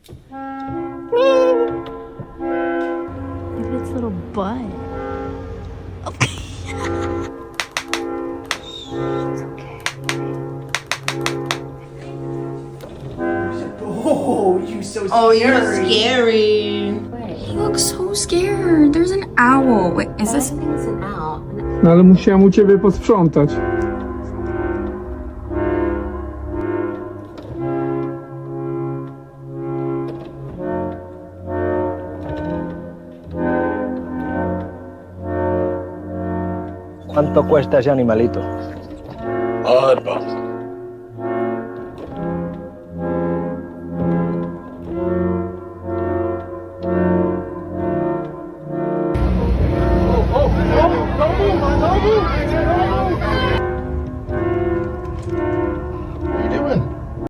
Look at its little butt. Oh, you so scary. Oh, you're scary. He looks so scared. There's an owl. Wait, is this? It's an owl. No ale musiałem u ciebie posprzątać. ¿Cuánto cuesta ese animalito? Opa.